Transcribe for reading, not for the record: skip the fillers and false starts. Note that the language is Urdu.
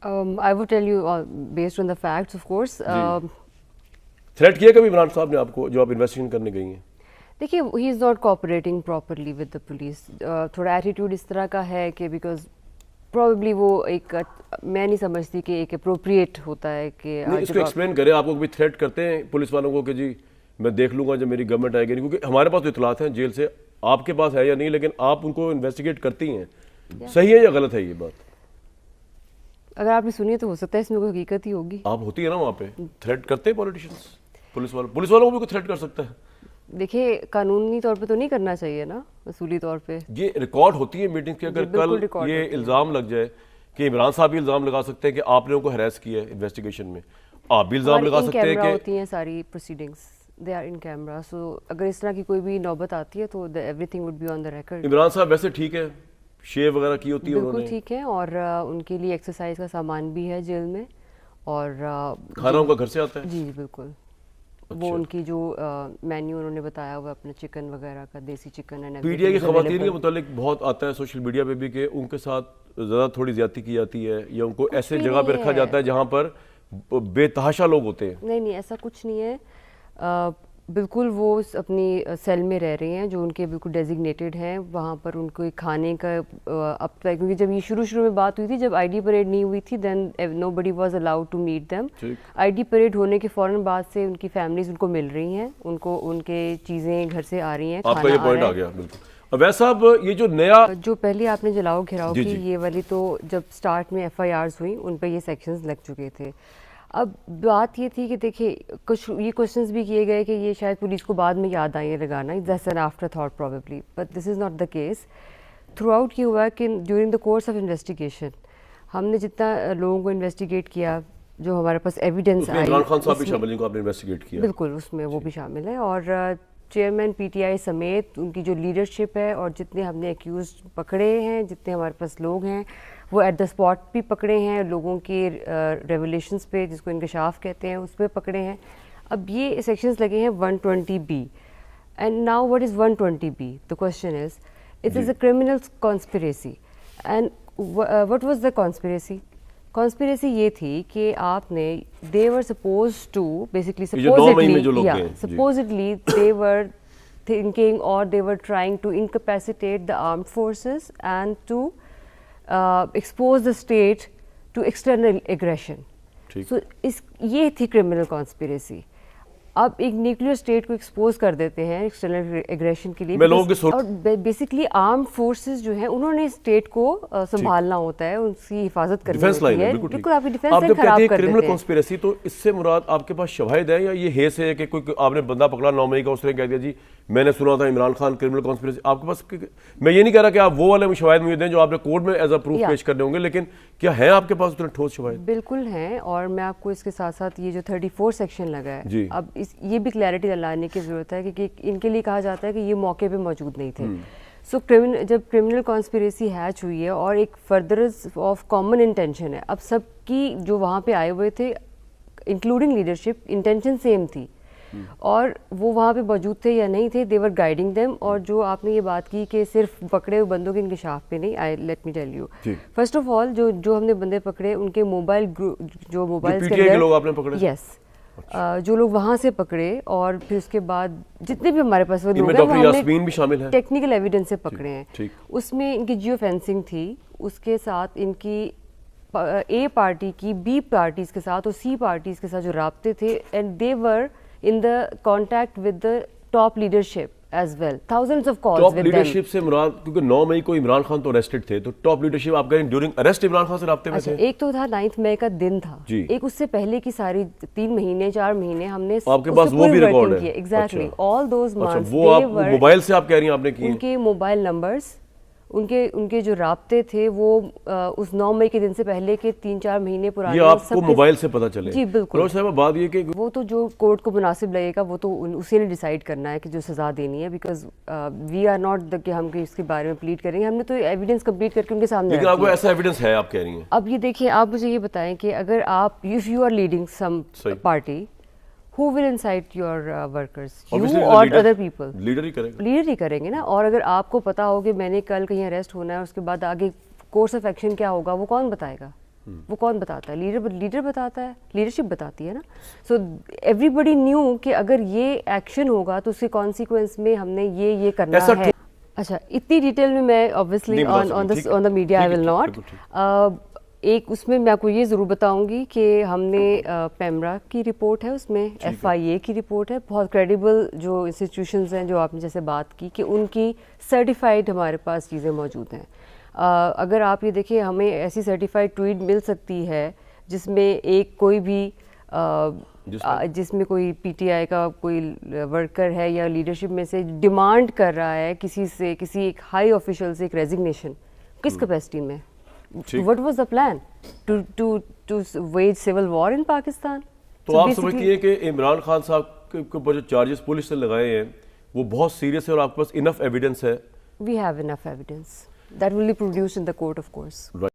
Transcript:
I would tell you based on the facts, of course. Threat کیا کبھی عمران صاحب نے آپ کو جو آپ انویسٹیگیشن کرنے گئی ہیں؟ دیکھیے he is not cooperating properly with the police. تھوڑا ایٹیٹیوڈ اس طرح کا ہے کہ بیکاز پرابیبلی وہ ایک میں نہیں سمجھتی کہ ایک اپروپریٹ ہوتا ہے کہ اس کو ایکسپلین کریں. آپ کو بھی تھریٹ کرتے ہیں پولیس والوں کو کہ جی میں دیکھ لوں گا جب میری گورنمنٹ آئے گی؟ کیونکہ ہمارے پاس تو اطلاعات ہیں جیل سے, آپ کے پاس ہے یا نہیں, لیکن آپ ان کو انویسٹیگیٹ کرتی ہیں. صحیح ہے یا غلط ہے یہ بات؟ اگر آپ نے سنی تو ہو سکتا ہے اس میں کوئی حقیقت ہی ہوگی. آپ ہوتی ہے نا وہاں پہ, تھریٹ کرتے ہیں پولیٹیشینس, پولیس والوں کو بھی کوئی تھریٹ کر سکتا ہے. دیکھیے قانونی طور پہ تو نہیں کرنا چاہیے نا, اصولی طور پہ. یہ ریکارڈ ہوتی ہے میٹنگ کے. اگر کل یہ الزام لگ جائے کہ عمران صاحب بھی الزام لگا سکتے ہیں کہ آپ نے ان کو ہراس کیا ہے انویسٹیگیشن میں, آپ بھی الزام لگا سکتے ہیں کہ ہوتی ہیں ساری proceedings they are in camera. So اگر اس طرح کی کوئی بھی نوبت آتی ہے تو everything would be on the record. Imran صاحب ویسے ٹھیک ہے, شیو وغیرہ کی ہوتی ہے انہوں نے؟ بالکل ٹھیک ہے, اور ان کے لیے ایکسرسائز کا سامان بھی ہے جیل میں, اور کھانا ان کا گھر سے آتا ہے؟ جی بالکل. وہ ان کی جو مینیو انہوں نے بتایا ہوا اپنا چکن وغیرہ کا, دیسی چکن ہے. پی ٹی آئی کی خواتین کے متعلق بہت آتا ہے سوشل میڈیا پہ بھی کہ ان کے ساتھ زیادہ تھوڑی زیادتی کی جاتی ہے, یا ان کو ایسے جگہ پہ رکھا جاتا ہے جہاں پر بے تحاشا لوگ ہوتے ہیں. نہیں ایسا کچھ نہیں ہے. بالکل وہ اپنی سیل میں رہ رہے ہیں جو ان کے بالکل ڈیزگنیٹڈ ہیں. وہاں پر ان کو کھانے کا اب تک, کیونکہ جب یہ شروع میں بات ہوئی تھی, جب آئی ڈی پریڈ نہیں ہوئی تھی, then nobody was allowed to meet them. I D parade ہونے کے فوراً بعد سے ان کی فیملیز ان کو مل رہی ہیں, ان کو ان کے چیزیں گھر سے آ رہی ہیں. آپ کا یہ پوائنٹ آ گیا بالکل. ویسا اب یہ جو نیا جو پہلے آپ نے جلاؤ گھراؤ کی یہ والی, تو جب سٹارٹ میں ایف آئی آرز ہوئی ان پہ یہ سیکشنز لگ چکے تھے. اب بات یہ تھی کہ دیکھیے کچھ یہ کوشچنز بھی کیے گئے کہ یہ شاید پولیس کو بعد میں یاد آئیں لگانا, that's an after thought probably, but this is not the case. Through out یہ ہوا کہ during the course of investigation ہم نے جتنا لوگوں کو انویسٹیگیٹ کیا, جو ہمارے پاس ایویڈنس آئی, عمران خان صاحب بھی شامل ہیں کو آپ نے انویسٹیگیٹ کیا؟ بالکل اس میں وہ بھی شامل ہے, اور چیئرمین پی ٹی آئی سمیت ان کی جو لیڈرشپ ہے, اور جتنے ہم نے ایکیوزڈ پکڑے ہیں, جتنے ہمارے پاس لوگ ہیں, وہ ایٹ دا اسپاٹ بھی پکڑے ہیں, لوگوں کے ریولیشنس پہ جس کو انکشاف کہتے ہیں اس پہ پکڑے ہیں. اب یہ سیکشنز لگے ہیں 120B. And now what is 120B؟ The question is it is a criminal conspiracy. And what was the conspiracy? Conspiracy یہ تھی کہ آپ نے they were supposed to basically supposedly they were thinking or they were trying to incapacitate the armed forces and to expose the state to external aggression. So یہ تھی criminal conspiracy. اب ایک نیوکلیئر اسٹیٹ کو ایکسپوز کر دیتے ہیں ایکسٹرنل ایگریشن کے لیے, اور بیسکلی آرمڈ فورسز جو ہیں انہوں نے اسٹیٹ کو سنبھالنا ہوتا ہے, ان کی حفاظت کرنی ہوتی ہے. بالکل آپ کی ڈیفینس لائن خراب کر دیتے ہیں. کنسپیریسی تو اس سے مراد آپ کے پاس شواہد ہے یا یہ ہیس ہے کہ کوئی آپ نے بندہ پکڑا 9 مئی کا, اس نے کہہ دیا جی میں نے سنا تھا عمران خان کرمنل کانسپیریسی؟ آپ کے پاس, میں یہ نہیں کہہ رہا کہ آپ وہ والے شواہد موجود ہیں جو آپ نے کورٹ میں ایز اے پروف پیش کرنے ہوں گے, لیکن کیا ہے آپ کے پاس اتنے ٹھوس شواہد؟ بالکل ہیں, اور میں آپ کو اس کے ساتھ ساتھ یہ جو 34 سیکشن لگا ہے, اب یہ بھی کلیئرٹی لانے کی ضرورت ہے کہ ان کے لیے کہا جاتا ہے کہ یہ موقع پہ موجود نہیں تھے. سو جب کرمنل کانسپیریسی ہیچ ہوئی ہے اور ایک فردرز آف کامن انٹینشن ہے, اب سب کی جو وہاں پہ آئے ہوئے تھے انکلوڈنگ لیڈرشپ, انٹینشن سیم تھی, اور وہ وہاں پہ موجود تھے یا نہیں تھے, دے ور گائیڈنگ دیم. اور جو آپ نے یہ بات کی کہ صرف پکڑے ہوئے بندوں کے انکشاف پہ نہیں, let me tell you first of all جو ہم نے بندے پکڑے ان کے موبائل جو موبائل یس جو لوگ وہاں سے پکڑے, اور پھر اس کے بعد جتنے بھی ہمارے پاس لوگ ہیں ٹیکنیکل ایویڈنس سے پکڑے ہیں. اس میں ان کی جیو فینسنگ تھی, اس کے ساتھ ان کی اے پارٹی کی بی پارٹیز کے ساتھ اور سی پارٹیز کے ساتھ جو رابطے تھے, and they were in the contact with the top leadership as well. Thousands of calls with them. Top leadership سے مراد, کیونکہ 9 مئی کو عمران خان تو arrested تھے, تو top leadership آپ کہیں during arrest عمران خان سے رابطے میں تھے؟ ایک تو تھا 9 مئی کا دن تھا, ایک اس سے پہلے کی ساری 3 مہینے 4 مہینے ہم نے آپ کے پاس وہ بھی ریکارڈ ہے. Exactly all those months. وہ آپ موبائل سے آپ کہہ رہی ہیں آپ نے کی ان کے موبائل نمبرز, ان کے جو رابطے تھے وہ اس 9 مئی کے دن سے پہلے کے 3-4 مہینے پرانے, یہ آپ کو موبائل سے پتہ چلے؟ جی بالکل. صاحب بات یہ کہ وہ تو جو کورٹ کو مناسب لگے گا وہ تو اسی نے ڈیسائیڈ کرنا ہے کہ جو سزا دینی ہے, بیکاز وی آر ناٹ کہ ہم اس کے بارے میں پلیڈ کریں گے, ہم نے تو ایویڈنس کمپلیٹ کر کے ان کے سامنے. لیکن آپ کو ایسا ایویڈنس ہے آپ کہہ رہی ہیں؟ اب یہ دیکھیں, آپ مجھے یہ بتائیں کہ اگر آپ if you are leading some party, who will incite your workers? You or other people? Leader he کریں گے. لیڈر ہی کریں گے نا. اور اگر آپ کو پتا ہو کہ میں نے کل کہیں اریسٹ ہونا ہے, اس کے بعد آگے کورس آف ایکشن کیا ہوگا, وہ کون بتائے گا؟ وہ کون بتاتا ہے؟ لیڈر بتاتا ہے, لیڈرشپ بتاتی ہے نا. سو ایوری بڈی نیو کہ اگر یہ ایکشن ہوگا تو اس کے کانسیکوینس میں ہم نے یہ کرنا ہے. اچھا, اتنی ڈیٹیل میں obviously on the media I will not. ایک اس میں آپ کو یہ ضرور بتاؤں گی کہ ہم نے پیمرا کی رپورٹ ہے, اس میں FIA کی رپورٹ ہے, بہت کریڈیبل جو انسٹیٹیوشنز ہیں جو آپ نے جیسے بات کی کہ ان کی سرٹیفائڈ ہمارے پاس چیزیں موجود ہیں. اگر آپ یہ دیکھیں ہمیں ایسی سرٹیفائڈ ٹویٹ مل سکتی ہے جس میں ایک کوئی بھی جس میں کوئی PTI کا کوئی ورکر ہے یا لیڈرشپ میں سے ڈیمانڈ کر رہا ہے کسی سے, کسی ایک ہائی آفیشل سے ایک ریزگنیشن, کس کیپیسٹی میں, what was the plan to wage civil war in Pakistan. تو آپ سمجھتی ہیں کہ عمران خان صاحب کے اوپر جو چارجز پولیس نے لگائے ہیں وہ بہت سیریس ہے اور آپ کے پاس انف ایویڈنس ہے؟ We have enough evidence that will be produced in the court of course.